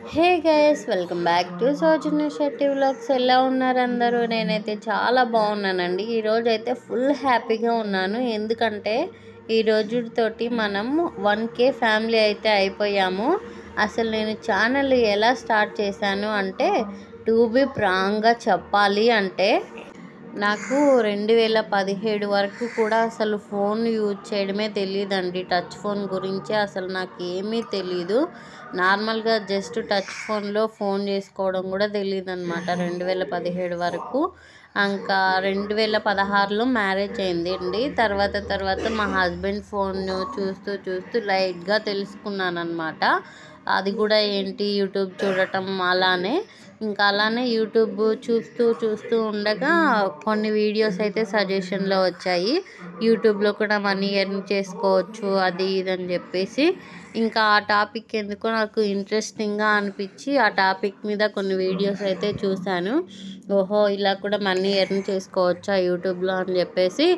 Hey guys, welcome back to Soujanya Shetty vlogs. ఎలా ఉన్నారు అందరూ? నేనైతే చాలా బాగున్నానండి. ఈరోజు అయితే ఫుల్ హ్యాపీగా ఉన్నాను. ఎందుకంటే ఈ రోజుతోటి మనం 1K ఫ్యామిలీ అయితే అయిపోయాము. అసలు నేను ఛానల్ ఎలా స్టార్ట్ చేశాను అంటే, టు బి ప్రాంగ్గా చెప్పాలి అంటే, నాకు 2017 వరకు కూడా అసలు ఫోన్ యూజ్ చేయడమే తెలియదండి. టచ్ ఫోన్ గురించి అసలు నాకు ఏమీ తెలీదు. నార్మల్గా జస్ట్ టచ్ ఫోన్లో ఫోన్ చేసుకోవడం కూడా తెలియదు అనమాట 2017 వరకు. ఇంకా 2016లో మ్యారేజ్ అయింది అండి. తర్వాత మా హస్బెండ్ ఫోన్ చూస్తూ లైట్గా తెలుసుకున్నాను అనమాట. అది కూడా ఏంటి, యూట్యూబ్ చూడటం. అలానే యూట్యూబ్ చూస్తూ ఉండగా కొన్ని వీడియోస్ అయితే సజెషన్లో వచ్చాయి. యూట్యూబ్లో కూడా మనీ ఎర్న్ చేసుకోవచ్చు అది ఇది అని చెప్పేసి. ఇంకా ఆ టాపిక్ ఎందుకో నాకు ఇంట్రెస్టింగ్గా అనిపించి ఆ టాపిక్ మీద కొన్ని వీడియోస్ అయితే చూశాను. ఓహో, ఇలా కూడా మనీ ఎర్న్ చేసుకోవచ్చా యూట్యూబ్లో అని చెప్పేసి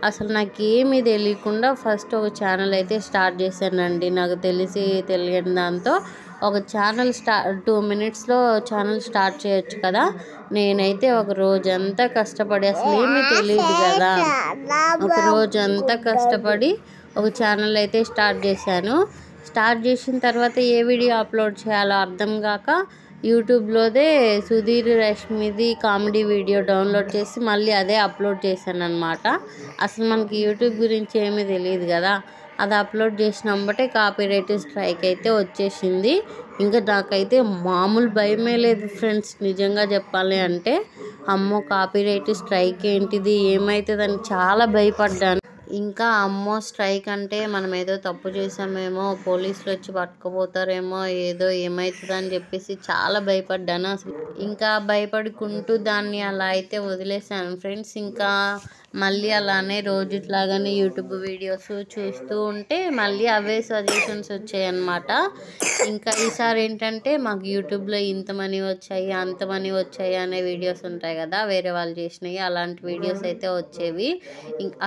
అసలు నాకు ఏమీ తెలియకుండా ఫస్ట్ ఒక ఛానల్ అయితే స్టార్ట్ చేశానండి. నాకు తెలియని దాంతో ఒక ఛానల్ 2 minutesలో ఛానల్ స్టార్ట్ చేయొచ్చు కదా. నేనైతే ఒక రోజంతా కష్టపడి, అసలు ఏమీ తెలియదు కదా, ఒక రోజంతా కష్టపడి ఒక ఛానల్ అయితే స్టార్ట్ చేశాను. స్టార్ట్ చేసిన తర్వాత ఏ వీడియో అప్లోడ్ చేయాలో అర్థం కాక యూట్యూబ్లోదే సుధీర్ రష్మిది కామెడీ వీడియో డౌన్లోడ్ చేసి మళ్ళీ అదే అప్లోడ్ చేశాను అనమాట. అసలు మనకి యూట్యూబ్ గురించి ఏమీ తెలియదు కదా. అది అప్లోడ్ చేసినప్పుడే కాపీరైట్ స్ట్రైక్ అయితే వచ్చేసింది. ఇంకా నాకైతే మామూలు భయమే లేదు ఫ్రెండ్స్, నిజంగా చెప్పాలి అంటే. అమ్మో, కాపీరైట్ స్ట్రైక్ ఏంటిది, ఏమవుతుందని చాలా భయపడ్డాను. ఇంకా అమ్మో, స్ట్రైక్ అంటే మనం ఏదో తప్పు చేసామేమో, పోలీసులు వచ్చి పట్టుకుపోతారేమో, ఏమవుతుందని చెప్పేసి చాలా భయపడ్డాను. అసలు ఇంకా భయపడుకుంటూ దాన్ని అలా అయితే వదిలేసాను ఫ్రెండ్స్. ఇంకా మళ్ళీ అలానే రోజులాగానే యూట్యూబ్ వీడియోస్ చూస్తూ ఉంటే మళ్ళీ అవే సజెషన్స్ వచ్చాయన్నమాట. ఇంకా ఈసారి ఏంటంటే, మాకు యూట్యూబ్లో ఇంత మనీ వచ్చాయి అంత మనీ వచ్చాయి అనే వీడియోస్ ఉంటాయి కదా, వేరే వాళ్ళు చేసినవి, అలాంటి వీడియోస్ అయితే వచ్చేవి.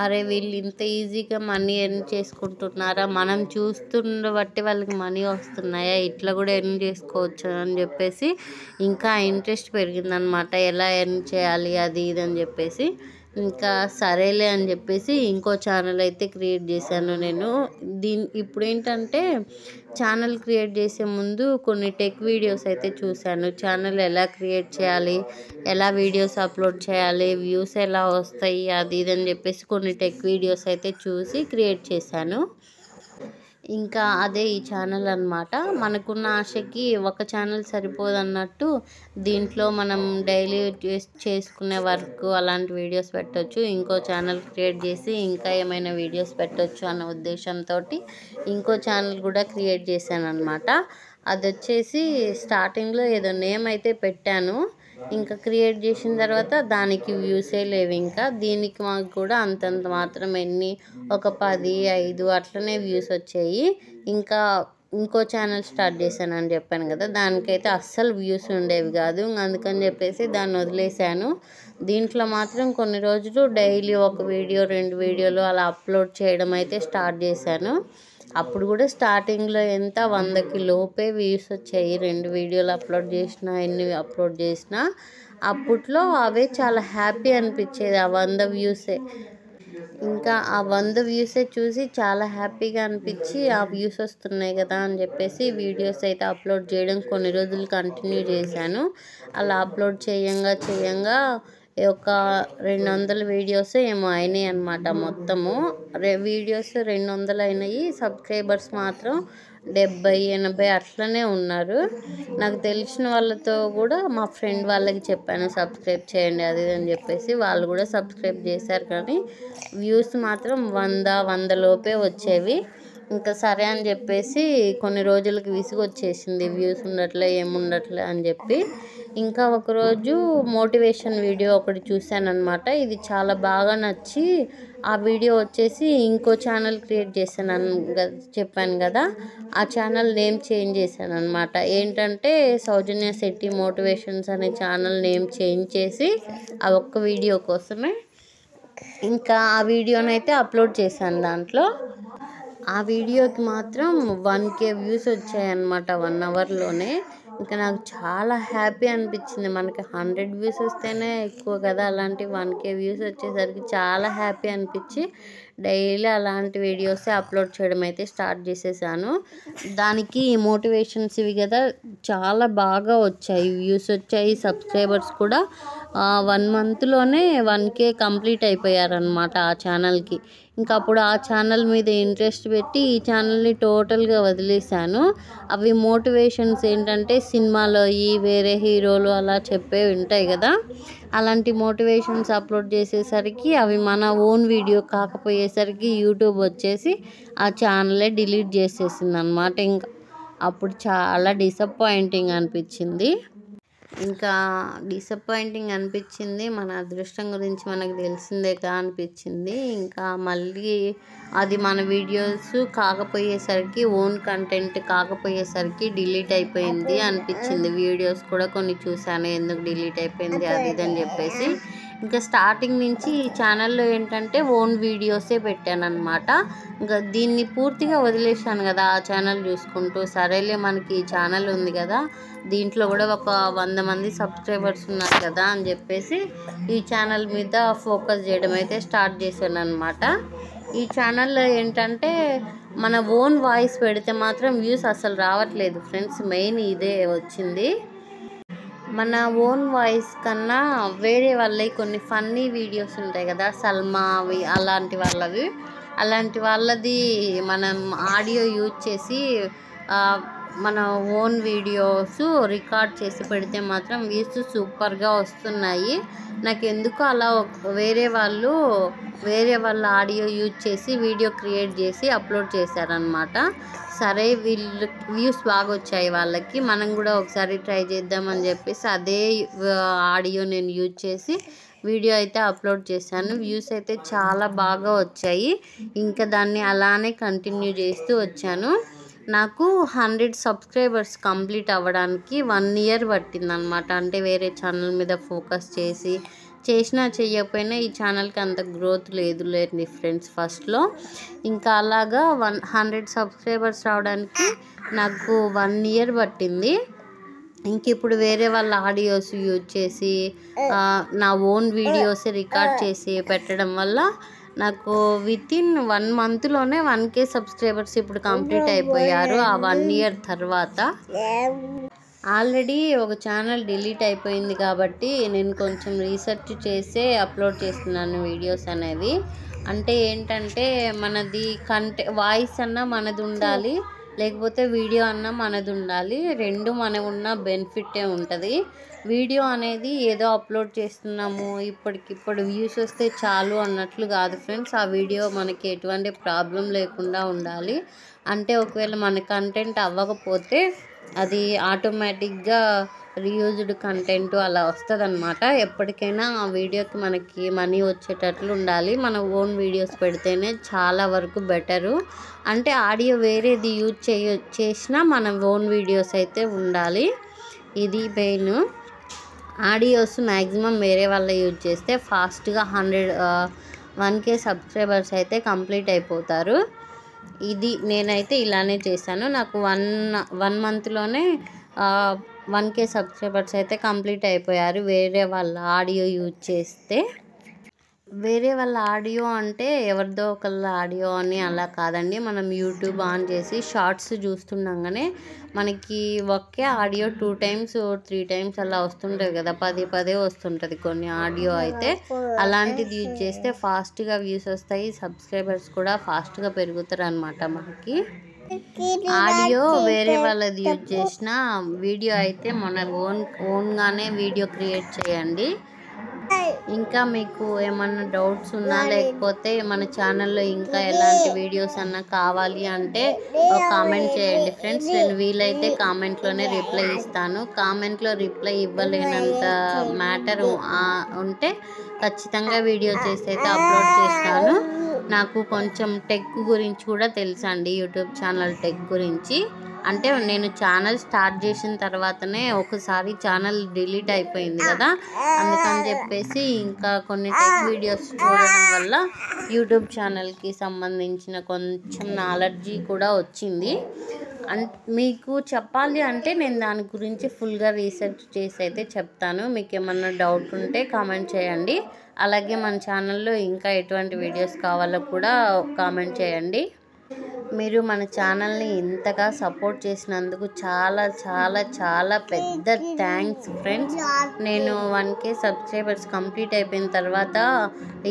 అరే, వీళ్ళు ఇంత ఈజీగా మనీ ఎర్న్ చేసుకుంటున్నారా, మనం చూస్తున్న బట్టి వాళ్ళకి మనీ వస్తున్నాయా, ఇట్లా కూడా ఎర్న్ చేసుకోవచ్చు అని చెప్పేసి ఇంకా ఇంట్రెస్ట్ పెరిగిందనమాట. ఎలా ఎర్న్ చేయాలి అది ఇది అని చెప్పేసి. ఇంకా సరేలే అని చెప్పేసి ఇంకో ఛానల్ అయితే క్రియేట్ చేశాను నేను. ఇప్పుడు ఏంటంటే, ఛానల్ క్రియేట్ చేసే ముందు కొన్ని టెక్ వీడియోస్ అయితే చూశాను. ఛానల్ ఎలా క్రియేట్ చేయాలి, ఎలా వీడియోస్ అప్లోడ్ చేయాలి, వ్యూస్ ఎలా వస్తాయి అది ఇది అని చెప్పేసి కొన్ని టెక్ వీడియోస్ అయితే చూసి క్రియేట్ చేశాను. ఇంకా అదే ఈ ఛానల్ అనమాట. మనకున్న ఆశకి ఒక ఛానల్ సరిపోదన్నట్టు దీంట్లో మనం డైలీ చేసుకునే వర్క్ అలాంటి వీడియోస్ పెట్టవచ్చు. ఇంకో ఛానల్ క్రియేట్ చేసి ఇంకా ఏమైనా వీడియోస్ పెట్టవచ్చు అన్న ఉద్దేశంతో ఇంకో ఛానల్ కూడా క్రియేట్ చేశాను అనమాట. అది వచ్చేసి స్టార్టింగ్లో ఏదో నేమ్ అయితే పెట్టాను. ఇంకా క్రియేట్ చేసిన తర్వాత దానికి వ్యూసే లేవు. ఇంకా దీనికి మాకు కూడా అంతంత మాత్రం ఒక 10, 5 అట్లనే వ్యూస్ వచ్చాయి. ఇంకా ఇంకో ఛానల్ స్టార్ట్ చేశానని చెప్పాను కదా, దానికైతే అస్సలు వ్యూస్ ఉండేవి కాదు. అందుకని చెప్పేసి దాన్ని వదిలేశాను. దీంట్లో మాత్రం కొన్ని రోజులు డైలీ ఒక వీడియో 2 వీడియోలు అలా అప్లోడ్ చేయడం అయితే స్టార్ట్ చేశాను. అప్పుడు కూడా స్టార్టింగ్లో 100కి లోపే వ్యూస్ వచ్చాయి. 2 వీడియోలు అప్లోడ్ చేసినా, ఎన్ని అప్లోడ్ చేసినా అప్పట్లో అవే చాలా హ్యాపీ అనిపించేది, ఆ 100 వ్యూసే. ఇంకా ఆ 100 వ్యూసే చూసి చాలా హ్యాపీగా అనిపించి, ఆ వ్యూస్ వస్తున్నాయి కదా అని చెప్పేసి వీడియోస్ అయితే అప్లోడ్ చేయడం కొన్ని రోజులు కంటిన్యూ చేశాను. అలా అప్లోడ్ చేయంగా ఒక 200 వీడియోస్ ఏమో అయినాయి అనమాట. మొత్తము వీడియోస్ 200 అయినాయి. సబ్స్క్రైబర్స్ మాత్రం 70, 80 అట్లనే ఉన్నారు. నాకు తెలిసిన వాళ్ళతో కూడా మా ఫ్రెండ్ వాళ్ళకి చెప్పాను సబ్స్క్రైబ్ చేయండి అది అని చెప్పేసి. వాళ్ళు కూడా సబ్స్క్రైబ్ చేశారు, కానీ వ్యూస్ మాత్రం 100 లోపే వచ్చేవి. ఇంకా సరే అని చెప్పేసి కొన్ని రోజులకి విసుగు వచ్చేసింది, వ్యూస్ ఉండట్లే ఏముండట్లే అని చెప్పి. ఇంకా ఒకరోజు మోటివేషన్ వీడియో ఒకటి చూశానమాట. ఇది చాలా బాగా నచ్చి ఆ వీడియో వచ్చేసి ఇంకో ఛానల్ క్రియేట్ చేశాను చెప్పాను కదా, ఆ ఛానల్ నేమ్ చేంజ్ చేశాను అనమాట. ఏంటంటే, సౌజన్య శెట్టి మోటివేషన్స్ అనే ఛానల్ నేమ్ చేంజ్ చేసి ఆ ఒక్క వీడియో కోసమే ఇంకా ఆ వీడియోనైతే అప్లోడ్ చేశాను. దాంట్లో ఆ వీడియోకి మాత్రం 1K వ్యూస్ వచ్చాయన్నమాట 1 అవర్లోనే. ఇంకా నాకు చాలా హ్యాపీ అనిపించింది. మనకి 100 వ్యూస్ వస్తేనే ఎక్కువ కదా, అలాంటి 1K వ్యూస్ వచ్చేసరికి చాలా హ్యాపీ అనిపించి డైలీ అలాంటి వీడియోసే అప్లోడ్ చేయడం అయితే స్టార్ట్ చేసేసాను. దానికి మోటివేషన్స్ ఇవి కదా చాలా బాగా వచ్చాయి, వ్యూస్ వచ్చాయి, సబ్స్క్రైబర్స్ కూడా 1 మంత్లోనే 1K కంప్లీట్ అయిపోయారనమాట ఆ ఛానల్కి. ఇంకా అప్పుడు ఆ ఛానల్ మీద ఇంట్రెస్ట్ పెట్టి ఈ ఛానల్ని టోటల్గా వదిలేశాను. అవి మోటివేషన్స్ ఏంటంటే సినిమాలో వేరే హీరోలు అలా చెప్పేవి ఉంటాయి కదా, అలాంటి మోటివేషన్స్ అప్లోడ్ చేసేసరికి అవి మన ఓన్ వీడియో కాకపోయేసరికి యూట్యూబ్ వచ్చేసి ఆ ఛానలే డిలీట్ చేసేసింది అనమాట. ఇంకా అప్పుడు చాలా డిసప్పాయింటింగ్ అనిపించింది. మన అదృష్టం గురించి మనకు తెలిసిందేగా అనిపించింది. ఇంకా మళ్ళీ అది మన వీడియోస్ కాకపోయేసరికి, ఓన్ కంటెంట్ కాకపోయేసరికి డిలీట్ అయిపోయింది అనిపించింది. వీడియోస్ కూడా కొన్ని చూశాను, ఎందుకు డిలీట్ అయిపోయింది అది ఇది అని చెప్పేసి. ఇంకా స్టార్టింగ్ నుంచి ఈ ఛానల్లో ఏంటంటే ఓన్ వీడియోసే పెట్టాను అనమాట. ఇంకా దీన్ని పూర్తిగా వదిలేశాను కదా ఆ ఛానల్ చూసుకుంటూ. సరేలే మనకి ఈ ఛానల్ ఉంది కదా, దీంట్లో కూడా ఒక 100 మంది సబ్స్క్రైబర్స్ ఉన్నారు కదా అని చెప్పేసి ఈ ఛానల్ మీద ఫోకస్ చేయడం అయితే స్టార్ట్ చేశాను అనమాట. ఈ ఛానల్లో ఏంటంటే మన ఓన్ వాయిస్ పెడితే మాత్రం వ్యూస్ అసలు రావట్లేదు ఫ్రెండ్స్. మెయిన్ ఇదే వచ్చింది. మన ఓన్ వాయిస్ కన్నా వేరే వాళ్ళవి కొన్ని ఫన్నీ వీడియోస్ ఉంటాయి కదా, సల్మా అవి అలాంటి వాళ్ళది మనం ఆడియో యూజ్ చేసి మన ఓన్ వీడియోస్ రికార్డ్ చేసి పెడితే మాత్రం వ్యూస్ సూపర్గా వస్తున్నాయి. నాకు ఎందుకు అలా వేరే వాళ్ళ ఆడియో యూజ్ చేసి వీడియో క్రియేట్ చేసి అప్లోడ్ చేశారనమాట. సరే వీళ్ళు వ్యూస్ బాగా వచ్చాయి వాళ్ళకి, మనం కూడా ఒకసారి ట్రై చేద్దామని చెప్పేసి అదే ఆడియో నేను యూజ్ చేసి వీడియో అయితే అప్లోడ్ చేశాను. వ్యూస్ అయితే చాలా బాగా వచ్చాయి. ఇంకా దాన్ని అలానే కంటిన్యూ చేస్తూ వచ్చాను. నాకు 100 సబ్స్క్రైబర్స్ కంప్లీట్ అవ్వడానికి 1 ఇయర్ పట్టిందనమాట. అంటే వేరే ఛానల్ మీద ఫోకస్ చేసినా చెయ్యకపోయినా ఈ ఛానల్కి అంత గ్రోత్ లేదులేండి ఫ్రెండ్స్ ఫస్ట్లో. ఇంకా అలాగా 100 సబ్స్క్రైబర్స్ రావడానికి నాకు 1 ఇయర్ పట్టింది. ఇంక ఇప్పుడు వేరే వాళ్ళ ఆడియోస్ యూజ్ చేసి నా ఓన్ వీడియోస్ రికార్డ్ చేసి పెట్టడం వల్ల నాకు వితిన్ 1 మంత్లోనే 1K సబ్స్క్రైబర్స్ ఇప్పుడు కంప్లీట్ అయిపోయారు. ఆ 1 ఇయర్ తర్వాత ఆల్రెడీ ఒక ఛానల్ డిలీట్ అయిపోయింది కాబట్టి నేను కొంచెం రీసెర్చ్ చేసే అప్లోడ్ చేస్తున్నాను వీడియోస్ అనేవి. అంటే ఏంటంటే మనది వాయిస్ అన్నా మనది ఉండాలి, లేకపోతే వీడియో అన్నా మనది ఉండాలి. రెండు మనవి ఉన్న బెనిఫిటే ఉంటుంది. వీడియో అనేది ఏదో అప్లోడ్ చేస్తున్నాము ఇప్పటికిప్పుడు వ్యూస్ వస్తే చాలు అన్నట్లు కాదు ఫ్రెండ్స్. ఆ వీడియో మనకి ఎటువంటి ప్రాబ్లం లేకుండా ఉండాలి. అంటే ఒకవేళ మన కంటెంట్ అవ్వకపోతే అది ఆటోమేటిక్గా రీయూజ్డ్ కంటెంట్ అలా వస్తుంది అనమాట. ఎప్పటికైనా ఆ వీడియోకి మనకి మనీ వచ్చేటట్లు ఉండాలి. మన ఓన్ వీడియోస్ పెడితేనే చాలా వరకు బెటరు. అంటే ఆడియో వేరేది యూజ్ చేసినా మన ఓన్ వీడియోస్ అయితే ఉండాలి. ఇది మెయిన్. ఆడియోస్ మ్యాక్సిమం వేరే వాళ్ళ యూజ్ చేస్తే ఫాస్ట్గా 1K సబ్స్క్రైబర్స్ అయితే కంప్లీట్ అయిపోతారు. ఇది నేనైతే ఇలానే చేశాను. నాకు 1 మంత్లోనే 1K సబ్స్క్రైబర్స్ అయితే కంప్లీట్ అయిపోయారు వేరే వాళ్ళ ఆడియో యూజ్ చేస్తే. వేరే వాళ్ళ ఆడియో అంటే ఎవరిదో ఒకళ్ళ ఆడియో అని అలా కాదండి. మనం యూట్యూబ్ ఆన్ చేసి షార్ట్స్ చూస్తుండగానే మనకి ఒకే ఆడియో 2 times 3 times అలా వస్తుంటుంది కదా, పదే వస్తుంటుంది కొన్ని ఆడియో అయితే. అలాంటిది యూజ్ చేస్తే ఫాస్ట్గా వ్యూస్ వస్తాయి, సబ్స్క్రైబర్స్ కూడా ఫాస్ట్గా పెరుగుతారు అనమాట. మనకి ఆడియో వేరే వాళ్ళది యూజ్ చేసిన వీడియో అయితే మన ఓన్గానే వీడియో క్రియేట్ చేయండి. ఇంకా మీకు ఏమన్నా డౌట్స్ ఉన్నా లేకపోతే మన ఛానల్లో ఇంకా ఎలాంటి వీడియోస్ అన్నా కావాలి అంటే కామెంట్ చేయండి ఫ్రెండ్స్. నేను వీలైతే కామెంట్లోనే రిప్లై ఇస్తాను. కామెంట్లో రిప్లై ఇవ్వలేనంత మ్యాటర్ ఉంటే ఖచ్చితంగా వీడియో చేసి అయితే అప్లోడ్ చేస్తాను. నాకు కొంచెం టెక్ గురించి కూడా తెలుసండి, యూట్యూబ్ ఛానల్ టెక్ గురించి. అంటే నేను ఛానల్ స్టార్ట్ చేసిన తర్వాతనే ఒకసారి ఛానల్ డిలీట్ అయిపోయింది కదా, అందుకని చెప్పేసి ఇంకా కొన్ని టెక్ వీడియోస్ చూడడం వల్ల యూట్యూబ్ ఛానల్కి సంబంధించిన కొంచెం నాలెడ్జీ కూడా వచ్చింది. మీకు చెప్పాలి అంటే నేను దాని గురించి ఫుల్గా రీసెర్చ్ చేసి అయితే చెప్తాను. మీకు ఏమన్నా డౌట్ ఉంటే కామెంట్ చేయండి. అలాగే మన ఛానల్లో ఇంకా ఎటువంటి వీడియోస్ కావాలో కూడా కామెంట్ చేయండి. మీరు మన ఛానల్ని ఇంతగా సపోర్ట్ చేసినందుకు చాలా చాలా చాలా పెద్ద థ్యాంక్స్ ఫ్రెండ్స్. నేను 1K సబ్స్క్రైబర్స్ కంప్లీట్ అయిపోయిన తర్వాత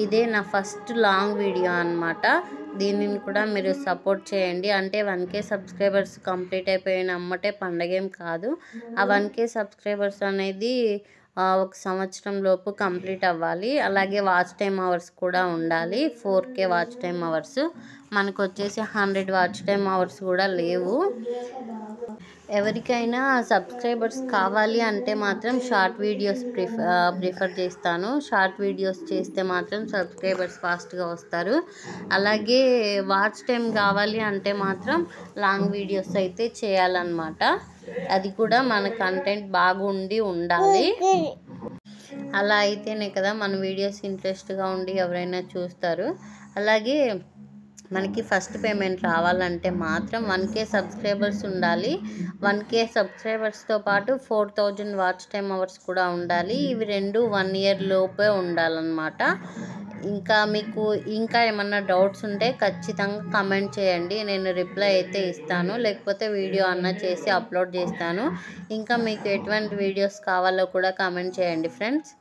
ఇదే నా ఫస్ట్ లాంగ్ వీడియో అన్నమాట. దీనిని కూడా మీరు సపోర్ట్ చేయండి. అంటే 1K సబ్స్క్రైబర్స్ కంప్లీట్ అయిపోయిన అమ్మటే పండగేం కాదు. ఆ 1K సబ్స్క్రైబర్స్ అనేది ఒక సంవత్సరం లోపు కంప్లీట్ అవ్వాలి. అలాగే వాచ్ టైమ్ అవర్స్ కూడా ఉండాలి. 4K watch time hours. మనకు వచ్చేసి 100 వాచ్ టైమ్ అవర్స్ కూడా లేవు. ఎవరికైనా సబ్స్క్రైబర్స్ కావాలి అంటే మాత్రం షార్ట్ వీడియోస్ ప్రిఫర్ చేస్తాను. షార్ట్ వీడియోస్ చేస్తే మాత్రం సబ్స్క్రైబర్స్ ఫాస్ట్గా వస్తారు. అలాగే వాచ్ టైం కావాలి అంటే మాత్రం లాంగ్ వీడియోస్ అయితే చేయాలన్నమాట. అది కూడా మన కంటెంట్ బాగుండి ఉండాలి. అలా అయితేనే కదా మన వీడియోస్ ఇంట్రెస్ట్గా ఉండి ఎవరైనా చూస్తారు. అలాగే మనకి ఫస్ట్ పేమెంట్ రావాలంటే మాత్రం 1K సబ్స్క్రైబర్స్ ఉండాలి. 1K సబ్స్క్రైబర్స్తో పాటు 4000 వాచ్ టైమ్ అవర్స్ కూడా ఉండాలి. ఇవి రెండు 1 ఇయర్ లోపే ఉండాలన్నమాట. ఇంకా మీకు ఇంకా ఏమన్నా డౌట్స్ ఉంటే ఖచ్చితంగా కమెంట్ చేయండి. నేను రిప్లై అయితే ఇస్తాను. లేకపోతే వీడియో అన్న చేసి అప్లోడ్ చేస్తాను. ఇంకా మీకు ఎటువంటి వీడియోస్ కావాలో కూడా కమెంట్ చేయండి ఫ్రెండ్స్.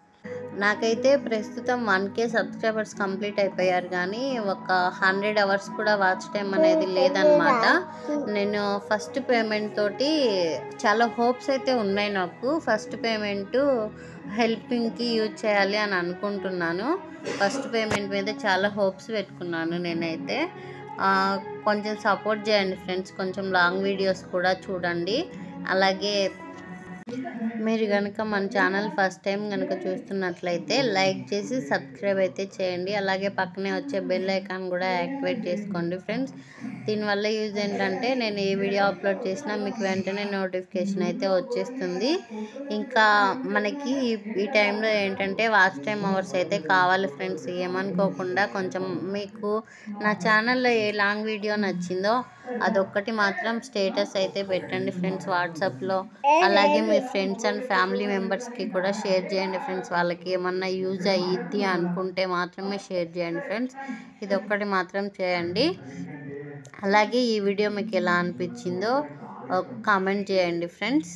నాకైతే ప్రస్తుతం 1K సబ్స్క్రైబర్స్ కంప్లీట్ అయిపోయారు, కానీ ఒక 100 అవర్స్ కూడా వాచ్ టైం అనేది లేదనమాట. నేను ఫస్ట్ పేమెంట్ తోటి చాలా హోప్స్ అయితే ఉన్నాయి నాకు. ఫస్ట్ పేమెంట్ హెల్పింగ్కి యూజ్ చేయాలి అని అనుకుంటున్నాను. ఫస్ట్ పేమెంట్ మీద చాలా హోప్స్ పెట్టుకున్నాను నేనైతే. కొంచెం సపోర్ట్ చేయండి ఫ్రెండ్స్. కొంచెం లాంగ్ వీడియోస్ కూడా చూడండి. అలాగే మీరు కనుక మన ఛానల్ ఫస్ట్ టైం కనుక చూస్తున్నట్లయితే లైక్ చేసి సబ్స్క్రైబ్ అయితే చేయండి. అలాగే పక్కనే వచ్చే బెల్ ఐకాన్ కూడా యాక్టివేట్ చేసుకోండి ఫ్రెండ్స్. దీనివల్ల యూజ్ ఏంటంటే నేను ఏ వీడియో అప్లోడ్ చేసినా మీకు వెంటనే నోటిఫికేషన్ అయితే వచ్చేస్తుంది. ఇంకా మనకి ఈ టైంలో ఏంటంటే వాచ్ టైమ్ అవర్స్ అయితే కావాలి ఫ్రెండ్స్. ఏమనుకోకుండా కొంచెం మీకు నా ఛానల్లో ఏ లాంగ్ వీడియో నచ్చిందో అదొక్కటి మాత్రం స్టేటస్ అయితే పెట్టండి ఫ్రెండ్స్ వాట్సాప్లో. అలాగే మీ ఫ్రెండ్స్ అండ్ ఫ్యామిలీ మెంబర్స్కి కూడా షేర్ చేయండి ఫ్రెండ్స్. వాళ్ళకి ఏమన్నా యూజ్ అయ్యిద్ది అనుకుంటే మాత్రమే షేర్ చేయండి ఫ్రెండ్స్. ఇదొక్కటి మాత్రం చేయండి. అలాగే ఈ వీడియో మీకు ఎలా అనిపించిందో కామెంట్ చేయండి friends.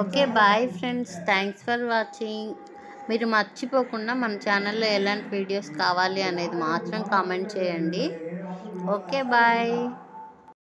Okay bye friends. Thanks for watching. మీరు మర్చిపోకుండా మన ఛానల్లో ఎలాంటి వీడియోస్ కావాలి అనేది మాత్రం కామెంట్ చేయండి. Okay bye.